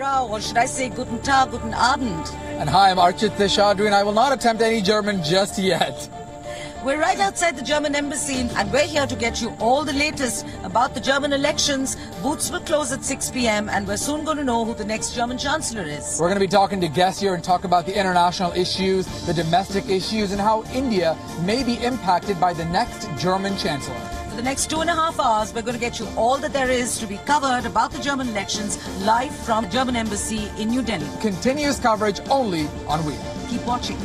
Rao, or should I say Guten Tag, Guten Abend. And hi, I'm Archit Deshadri, and I will not attempt any German just yet. We're right outside the German embassy, and we're here to get you all the latest about the German elections. Booths will close at 6 p.m, and we're soon going to know who the next German Chancellor is. We're going to be talking to guests here and talk about the international issues, the domestic issues, and how India may be impacted by the next German Chancellor. For the next 2.5 hours, we're going to get you all that there is to be covered about the German elections live from the German embassy in New Delhi. Continuous coverage only on WION. Keep watching.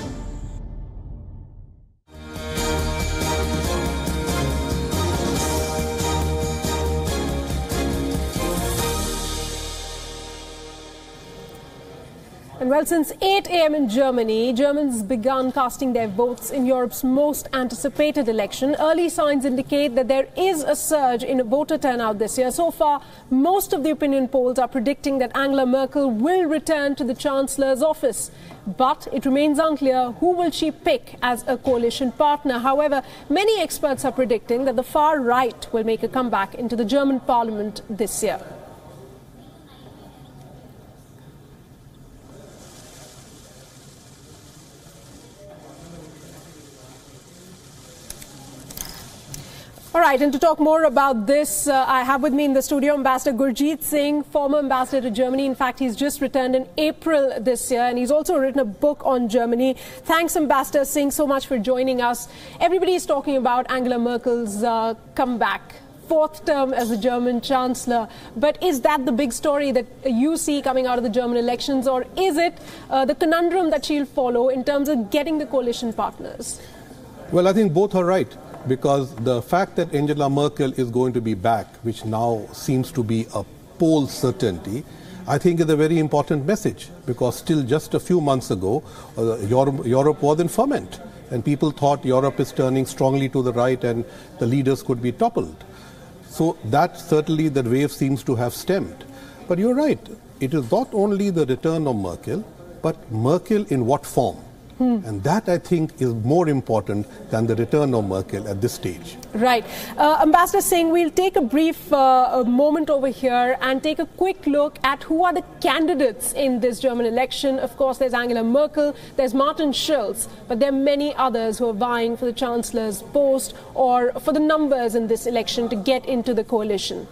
And well, since 8 a.m. in Germany, Germans began casting their votes in Europe's most anticipated election. Early signs indicate that there is a surge in voter turnout this year. So far, most of the opinion polls are predicting that Angela Merkel will return to the Chancellor's office. But it remains unclear who will she pick as a coalition partner. However, many experts are predicting that the far right will make a comeback into the German parliament this year. All right, and to talk more about this, I have with me in the studio Ambassador Gurjeet Singh, former ambassador to Germany. In fact, he's just returned in April this year, and he's also written a book on Germany. Thanks, Ambassador Singh, so much for joining us. Everybody is talking about Angela Merkel's comeback, fourth term as a German Chancellor. But is that the big story that you see coming out of the German elections, or is it the conundrum that she'll follow in terms of getting the coalition partners? Well, I think both are right, because the fact that Angela Merkel is going to be back, which now seems to be a poll certainty, I think is a very important message, because still just a few months ago, Europe was in ferment, and people thought Europe is turning strongly to the right and the leaders could be toppled. So that certainly the wave seems to have stemmed. But you're right, it is not only the return of Merkel, but Merkel in what form? And that, I think, is more important than the return of Merkel at this stage. Right. Ambassador Singh, we'll take a brief moment over here and take a quick look at who are the candidates in this German election. Of course, there's Angela Merkel, there's Martin Schulz, but there are many others who are vying for the Chancellor's post or for the numbers in this election to get into the coalition.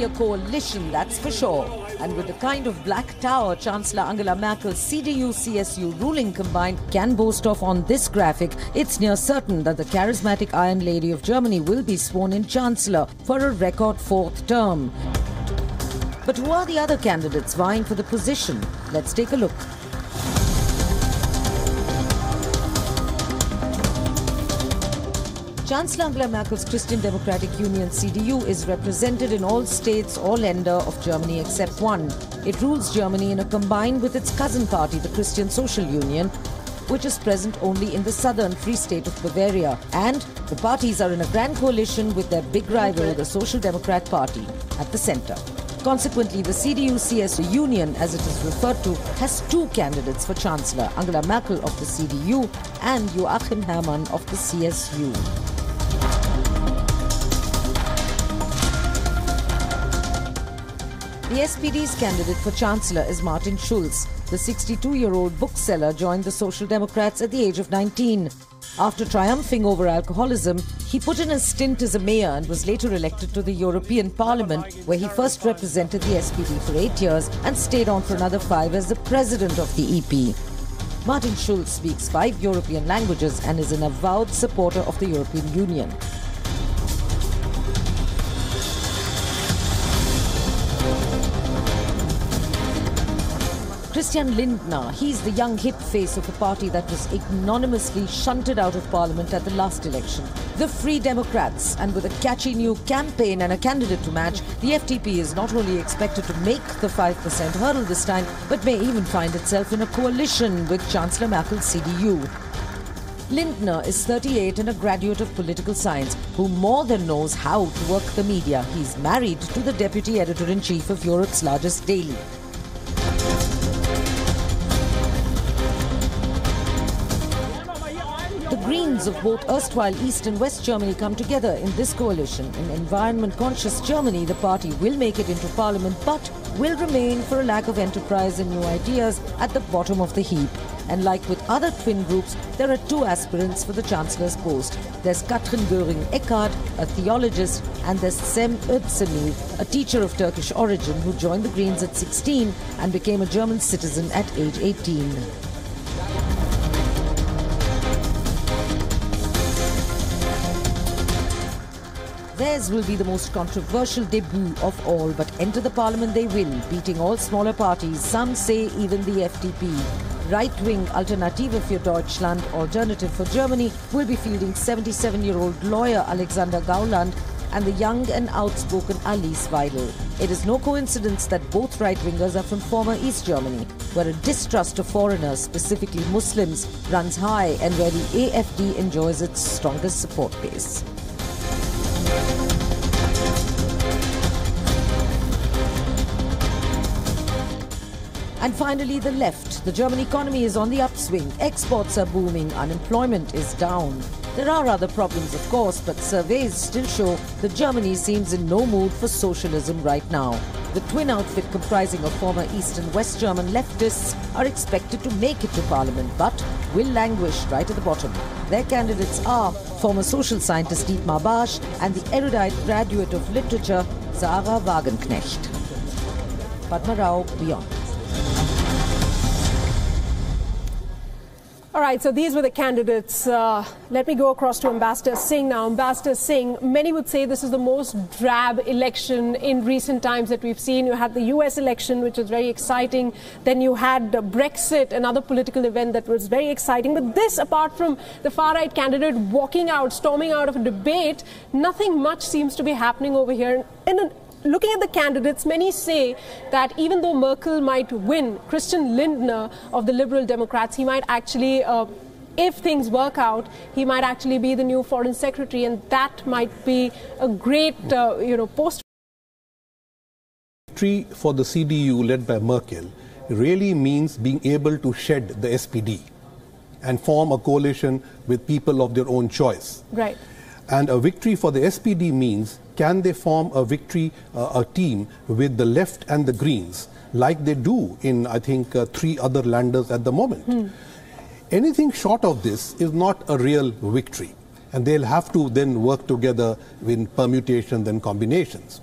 A coalition, that's for sure. And with the kind of black tower Chancellor Angela Merkel's CDU-CSU ruling combined can boast of on this graphic, it's near certain that the charismatic Iron Lady of Germany will be sworn in Chancellor for a record fourth term. But who are the other candidates vying for the position? Let's take a look. Chancellor Angela Merkel's Christian Democratic Union CDU is represented in all states or Länder of Germany except one. It rules Germany in a combine with its cousin party, the Christian Social Union, which is present only in the southern Free State of Bavaria. And the parties are in a grand coalition with their big rival, the Social Democrat Party, at the centre. Consequently, the CDU-CSU union, as it is referred to, has two candidates for Chancellor, Angela Merkel of the CDU and Joachim Herrmann of the CSU. The SPD's candidate for Chancellor is Martin Schulz. The 62-year-old bookseller joined the Social Democrats at the age of 19. After triumphing over alcoholism, he put in a stint as a mayor and was later elected to the European Parliament, where he first represented the SPD for 8 years and stayed on for another 5 as the president of the EP. Martin Schulz speaks 5 European languages and is an avowed supporter of the European Union. Christian Lindner, he's the young hip face of a party that was ignominiously shunted out of parliament at the last election. The Free Democrats, and with a catchy new campaign and a candidate to match, the FDP is not only expected to make the 5% hurdle this time, but may even find itself in a coalition with Chancellor Merkel's CDU. Lindner is 38 and a graduate of political science who more than knows how to work the media. He's married to the deputy editor-in-chief of Europe's largest daily. The Greens of both erstwhile East and West Germany come together in this coalition. In environment-conscious Germany, the party will make it into parliament but will remain, for a lack of enterprise and new ideas, at the bottom of the heap. And like with other twin groups, there are two aspirants for the Chancellor's post. There's Katrin Göring-Eckardt, a theologist, and there's Cem Özdemir, a teacher of Turkish origin who joined the Greens at 16 and became a German citizen at age 18. Theirs will be the most controversial debut of all, but enter the parliament they will, beating all smaller parties, some say even the FDP. Right-wing Alternative für Deutschland, Alternative for Germany, will be fielding 77-year-old lawyer Alexander Gauland and the young and outspoken Alice Weidel. It is no coincidence that both right-wingers are from former East Germany, where a distrust of foreigners, specifically Muslims, runs high and where the AfD enjoys its strongest support base. And finally, the left. The German economy is on the upswing. Exports are booming. Unemployment is down. There are other problems, of course, but surveys still show that Germany seems in no mood for socialism right now. The twin outfit comprising of former East and West German leftists are expected to make it to parliament, but will languish right at the bottom. Their candidates are former social scientist Dietmar Bartsch and the erudite graduate of literature Sarah Wagenknecht. Padma Rao, WION. All right, so these were the candidates. Let me go across to Ambassador Singh now. Ambassador Singh, many would say this is the most drab election in recent times that we've seen. You had the US election, which was very exciting. Then you had Brexit, another political event that was very exciting. But this, apart from the far-right candidate walking out, storming out of a debate, nothing much seems to be happening over here. Looking at the candidates, many say that even though Merkel might win, Christian Lindner of the Liberal Democrats, he might actually, if things work out, he might actually be the new foreign secretary, and that might be a great, post. Victory for the CDU led by Merkel really means being able to shed the SPD and form a coalition with people of their own choice. Right. And a victory for the SPD means, can they form a team with the left and the Greens, like they do in, I think, 3 other landers at the moment. Anything short of this is not a real victory. And they'll have to then work together in permutations and combinations.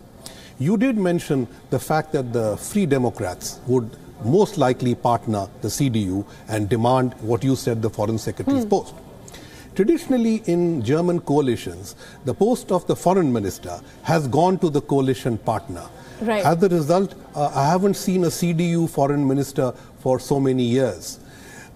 You did mention the fact that the Free Democrats would most likely partner the CDU and demand what you said, the foreign secretary's post. Traditionally, in German coalitions, the post of the foreign minister has gone to the coalition partner. Right. As a result, I haven't seen a CDU foreign minister for so many years.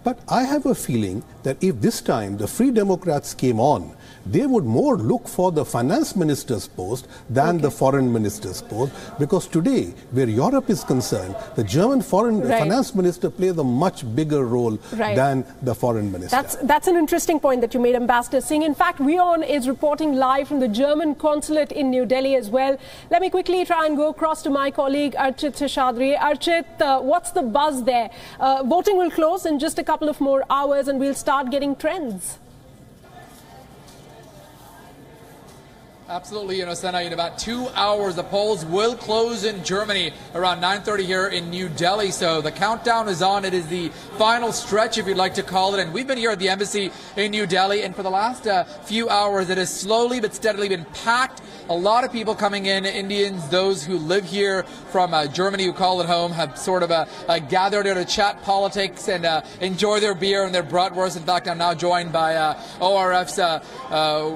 But I have a feeling that if this time the Free Democrats came on, they would more look for the finance minister's post than the foreign minister's post, because today, where Europe is concerned, the German finance minister plays a much bigger role than the foreign minister. That's an interesting point that you made, Ambassador Singh. In fact, WION is reporting live from the German consulate in New Delhi as well. Let me quickly try and go across to my colleague Archit Seshadri. Archit, what's the buzz there? Voting will close in just a couple of more hours and we'll start getting trends. Absolutely, Senna, in about 2 hours, the polls will close in Germany around 9:30 here in New Delhi. So the countdown is on. It is the final stretch, if you'd like to call it. And we've been here at the embassy in New Delhi, and for the last few hours, it has slowly but steadily been packed. A lot of people coming in, Indians, those who live here from Germany who call it home, have sort of gathered here to chat politics and enjoy their beer and their bratwurst. In fact, I'm now joined by ORF's,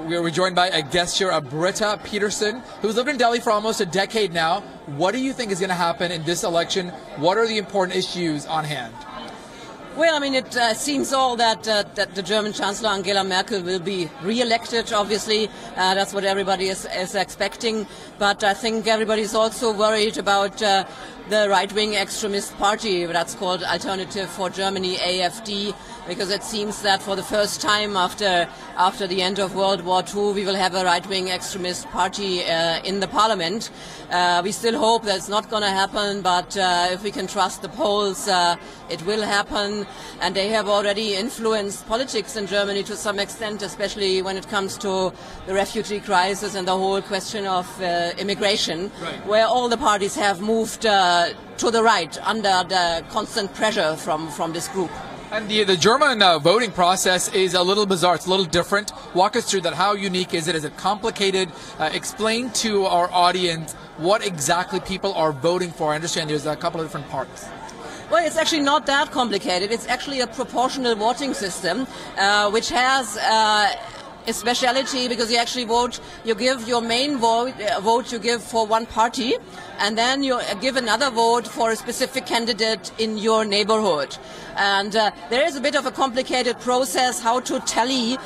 we're joined by a guest here, Britta Peterson, who's lived in Delhi for almost a decade now. What do you think is going to happen in this election? What are the important issues on hand? Well, I mean, it seems all that the German Chancellor Angela Merkel will be re-elected, obviously. That's what everybody is expecting. But I think everybody is also worried about the right-wing extremist party that's called Alternative for Germany, AfD, because it seems that for the first time after the end of World War II, we will have a right-wing extremist party in the parliament. We still hope that it's not going to happen, but if we can trust the polls, it will happen. And they have already influenced politics in Germany to some extent, especially when it comes to the refugee crisis and the whole question of immigration, where all the parties have moved to the right under the constant pressure from this group. And the German voting process is a little bizarre. It's a little different. Walk us through that. How unique is it? Is it complicated? Explain to our audience what exactly people are voting for. I understand there's a couple of different parts. Well, it's actually not that complicated. It's actually a proportional voting system, which has a speciality because you actually vote, you give your main vote you give for one party, and then you give another vote for a specific candidate in your neighborhood. And there is a bit of a complicated process how to tally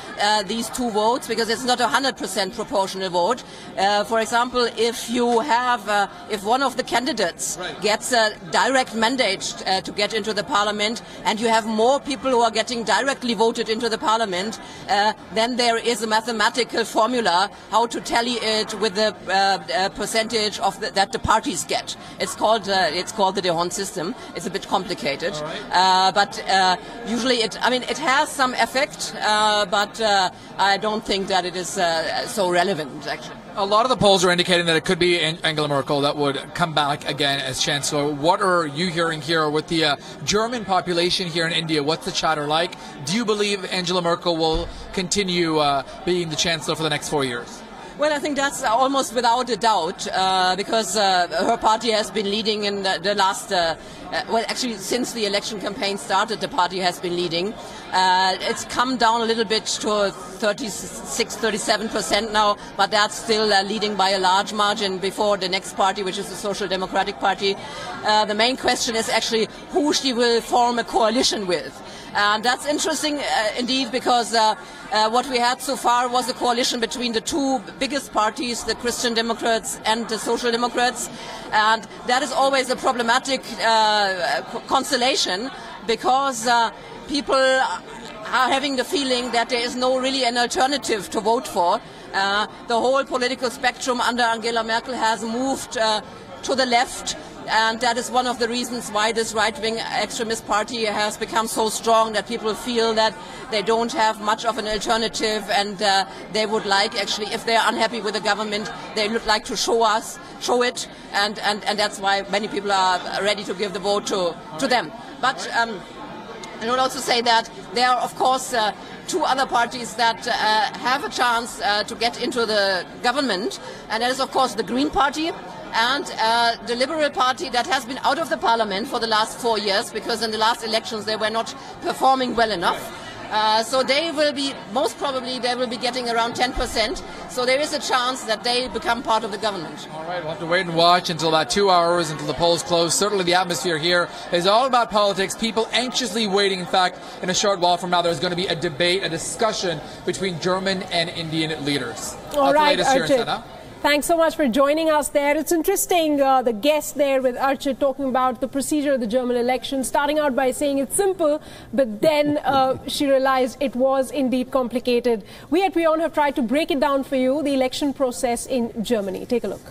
these two votes, because it's not a 100% proportional vote. For example, if you have, if one of the candidates gets a direct mandate to get into the parliament, and you have more people who are getting directly voted into the parliament, then there is a mathematical formula how to tally it with the percentage of that the parties get. It's called the WION system. It's a bit complicated. But usually it has some effect, but I don't think that it is so relevant, actually. A lot of the polls are indicating that it could be Angela Merkel that would come back again as Chancellor. What are you hearing here with the German population here in India? What's the chatter like? Do you believe Angela Merkel will continue being the Chancellor for the next 4 years? Well, I think that's almost without a doubt, because her party has been leading in the last, well, actually since the election campaign started, the party has been leading. It's come down a little bit to 36, 37% now, but that's still leading by a large margin before the next party, which is the Social Democratic Party. The main question is actually who she will form a coalition with. And that's interesting indeed, because what we had so far was a coalition between the two biggest parties, the Christian Democrats and the Social Democrats. And that is always a problematic constellation, because people are having the feeling that there is no really an alternative to vote for. The whole political spectrum under Angela Merkel has moved to the left. And that is one of the reasons why this right-wing extremist party has become so strong, that people feel that they don't have much of an alternative, and they would like, actually, if they are unhappy with the government, they would like to show it, and that's why many people are ready to give the vote to them. But I would also say that there are, of course, two other parties that have a chance to get into the government, and that is, of course, the Green Party and the Liberal Party, that has been out of the parliament for the last 4 years, because in the last elections they were not performing well enough. So they will be, most probably, they will be getting around 10%. So there is a chance that they become part of the government. All right, we'll have to wait and watch until about 2 hours, until the polls close. Certainly the atmosphere here is all about politics. People anxiously waiting. In fact, in a short while from now, there's going to be a debate, a discussion between German and Indian leaders. All right, Archit. Thanks so much for joining us there. It's interesting, the guest there with Archit talking about the procedure of the German election, starting out by saying it's simple, but then she realized it was indeed complicated. We at WION have tried to break it down for you, the election process in Germany. Take a look.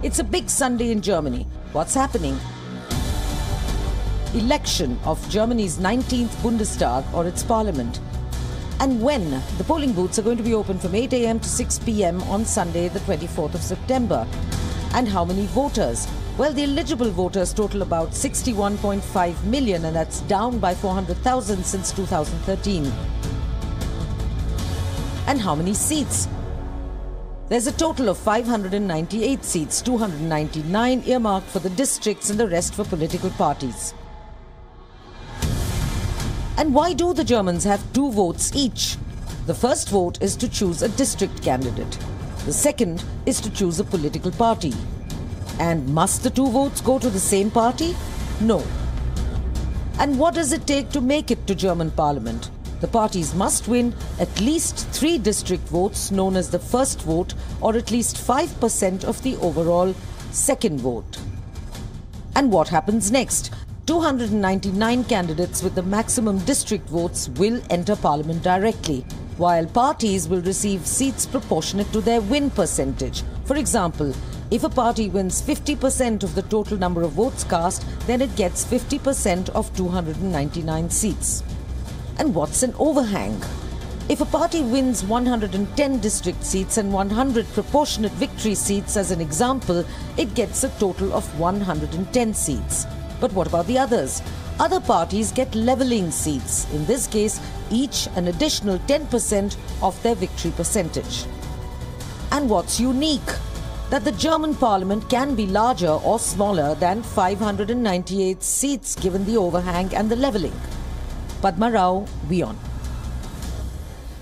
It's a big Sunday in Germany. What's happening? Election of Germany's 19th Bundestag, or its parliament. And when? The polling booths are going to be open from 8 a.m. to 6 p.m. on Sunday, the 24th of September. And how many voters? Well, the eligible voters total about 61.5 million, and that's down by 400,000 since 2013. And how many seats? There's a total of 598 seats, 299 earmarked for the districts and the rest for political parties. And why do the Germans have 2 votes each? The first vote is to choose a district candidate. The second is to choose a political party. And must the 2 votes go to the same party? No. And what does it take to make it to German parliament? The parties must win at least 3 district votes, known as the first vote, or at least 5% of the overall second vote. And what happens next? 299 candidates with the maximum district votes will enter parliament directly, while parties will receive seats proportionate to their win percentage. For example, if a party wins 50% of the total number of votes cast, then it gets 50% of 299 seats. And what's an overhang? If a party wins 110 district seats and 100 proportionate victory seats as an example, it gets a total of 110 seats. But what about the others? Other parties get levelling seats, in this case, each an additional 10% of their victory percentage. And what's unique? That the German parliament can be larger or smaller than 598 seats given the overhang and the levelling. Padma Rao, WION.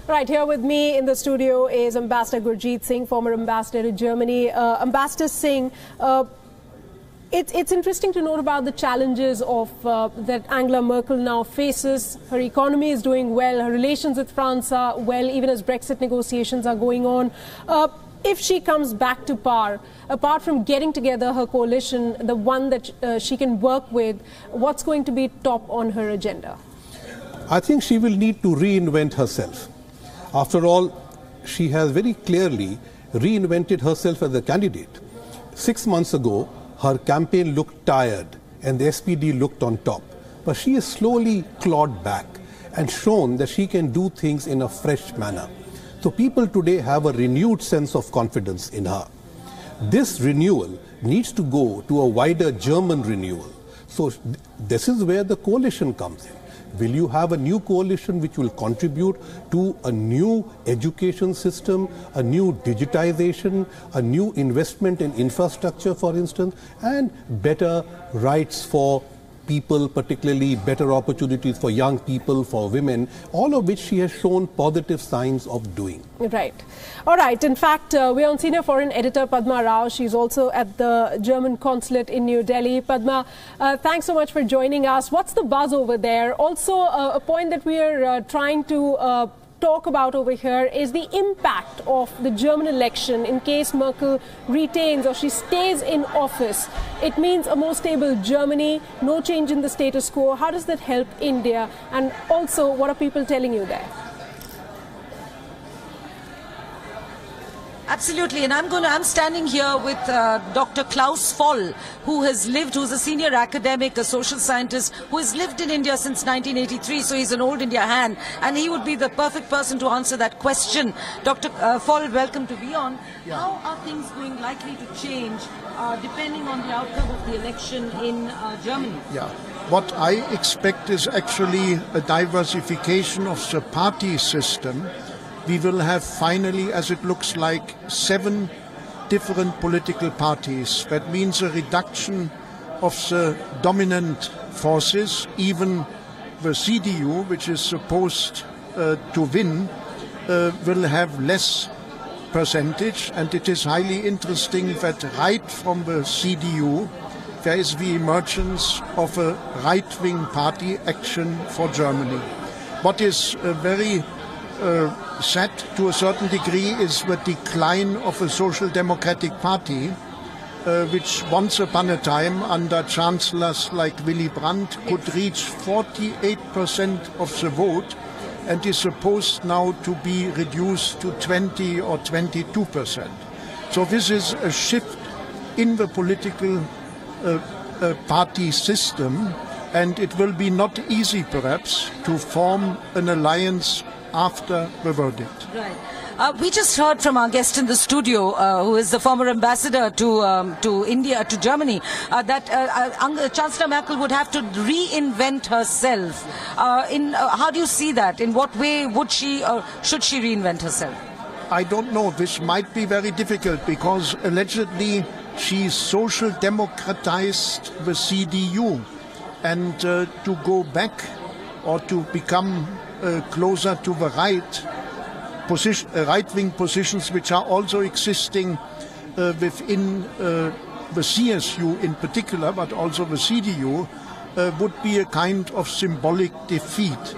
Right, here with me in the studio is Ambassador Gurjeet Singh, former ambassador to Germany. Ambassador Singh, it's interesting to note about the challenges of that Angela Merkel now faces. Her economy is doing well, her relations with France are well, even as Brexit negotiations are going on. If she comes back to power, apart from getting together her coalition, the one that she can work with, what's going to be top on her agenda? I think she will need to reinvent herself. After all, she has very clearly reinvented herself as a candidate. 6 months ago, her campaign looked tired and the SPD looked on top. But she has slowly clawed back and shown that she can do things in a fresh manner. So people today have a renewed sense of confidence in her. This renewal needs to go to a wider German renewal. So this is where the coalition comes in. Will you have a new coalition which will contribute to a new education system, a new digitization, a new investment in infrastructure, for instance, and better rights for people, particularly better opportunities for young people, for women, all of which she has shown positive signs of doing. Right. All right. In fact, we're on senior foreign editor Padma Rao. She's also at the German consulate in New Delhi. Padma, thanks so much for joining us. What's the buzz over there? Also, a point that we are trying to talk about over here is the impact of the German election in case Merkel retains or she stays in office. It means a more stable Germany, no change in the status quo. How does that help India? And also, what are people telling you there? Absolutely, and I'm standing here with Dr. Klaus Voll, who's a senior academic, a social scientist, who has lived in India since 1983, so he's an old India hand, and he would be the perfect person to answer that question. Dr. Voll, welcome to WION. Yeah. How are things likely to change depending on the outcome of the election in Germany? Yeah. What I expect is actually a diversification of the party system. We will have finally, as it looks like, 7 different political parties. That means a reduction of the dominant forces. Even the CDU, which is supposed to win, will have less percentage. And it is highly interesting that right from the CDU, there is the emergence of a right-wing party, Action for Germany. What is very sad to a certain degree is the decline of a social democratic party, which once upon a time under chancellors like Willy Brandt could reach 48% of the vote and is supposed now to be reduced to 20 or 22%. So this is a shift in the political party system, and it will be not easy perhaps to form an alliance after the verdict. Right. We just heard from our guest in the studio, who is the former ambassador to India, to Germany, that Chancellor Merkel would have to reinvent herself. How do you see that? In what way would she or should she reinvent herself? I don't know. This might be very difficult because allegedly she social democratized the CDU, and to go back or to become closer to the right-wing positions, which are also existing within the CSU in particular, but also the CDU, would be a kind of symbolic defeat.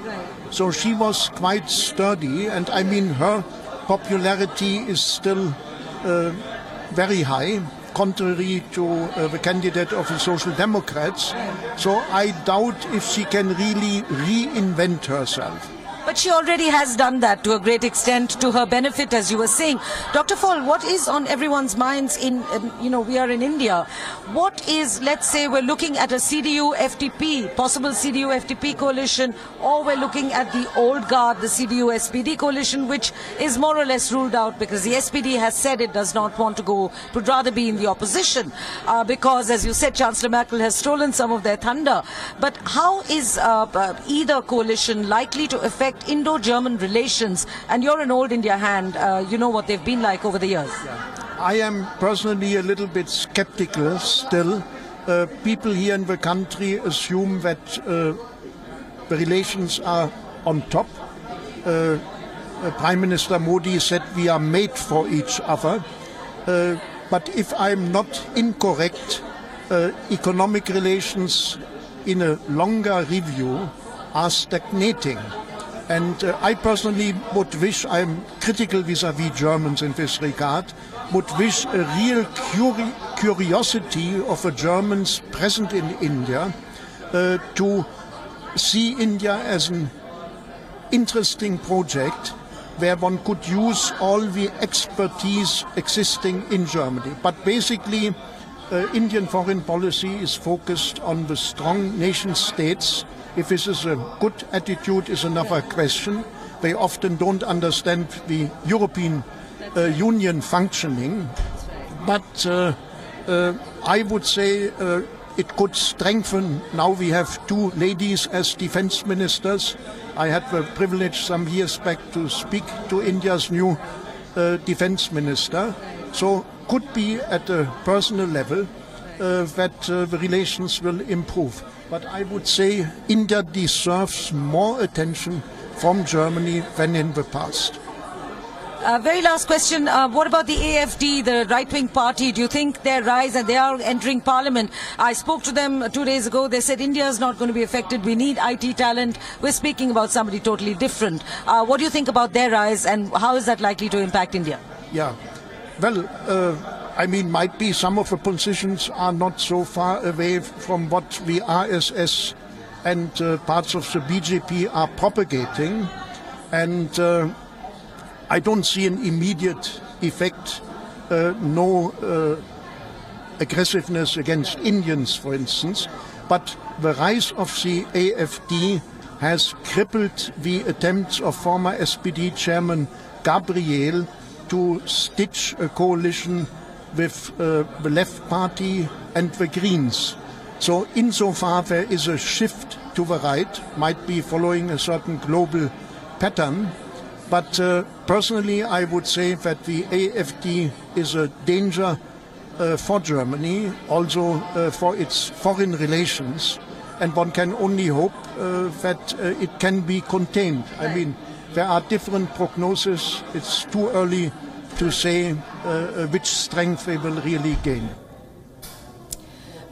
So she was quite sturdy, and I mean her popularity is still very high, contrary to the candidate of the Social Democrats. So I doubt if she can really reinvent herself. But she already has done that to a great extent, to her benefit, as you were saying. Dr. Fall, what is on everyone's minds we are in India. What is, let's say, we're looking at a CDU-FDP, possible CDU-FDP coalition, or we're looking at the old guard, the CDU-SPD coalition, which is more or less ruled out because the SPD has said it does not want to go, would rather be in the opposition because, as you said, Chancellor Merkel has stolen some of their thunder. But how is either coalition likely to affect Indo-German relations? And you're an old India hand, you know what they've been like over the years. I am personally a little bit skeptical still. People here in the country assume that the relations are on top. Prime Minister Modi said we are made for each other. But if I'm not incorrect, economic relations in a longer review are stagnating. And I personally would wish, I'm critical vis-à-vis Germans in this regard, would wish a real curiosity of the Germans present in India to see India as an interesting project where one could use all the expertise existing in Germany. But basically, Indian foreign policy is focused on the strong nation states. If this is a good attitude is another question. They often don't understand the European Union functioning. But I would say it could strengthen. Now we have two ladies as defense ministers. I had the privilege some years back to speak to India's new defense minister. So could be at a personal level that the relations will improve. But I would say India deserves more attention from Germany than in the past. Very last question. What about the AFD, the right-wing party? Do you think their rise, and they are entering parliament? I spoke to them 2 days ago. They said India is not going to be affected. We need IT talent. We're speaking about somebody totally different. What do you think about their rise, and how is that likely to impact India? Yeah, well, I mean, might be some of the positions are not so far away from what the RSS and parts of the BJP are propagating. And I don't see an immediate effect, no aggressiveness against Indians, for instance. But the rise of the AfD has crippled the attempts of former SPD chairman Gabriel to stitch a coalition with the Left Party and the Greens. So insofar there is a shift to the right, might be following a certain global pattern. But personally I would say that the AfD is a danger for Germany, also for its foreign relations. And one can only hope that it can be contained. I mean, there are different prognoses. It's too early to say which strength they will really gain.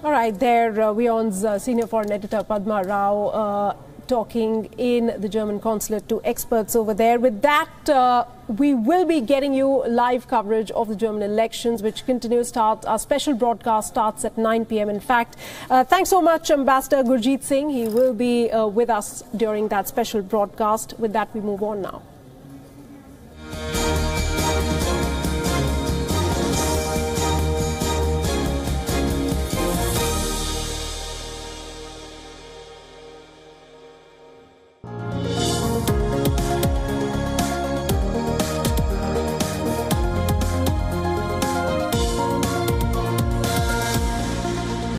All right, there WION's senior foreign editor Padma Rao talking in the German consulate to experts over there. With that, we will be getting you live coverage of the German elections, which continues. Our special broadcast starts at 9 p.m. In fact, thanks so much, Ambassador Gurjeet Singh. He will be with us during that special broadcast. With that, we move on now.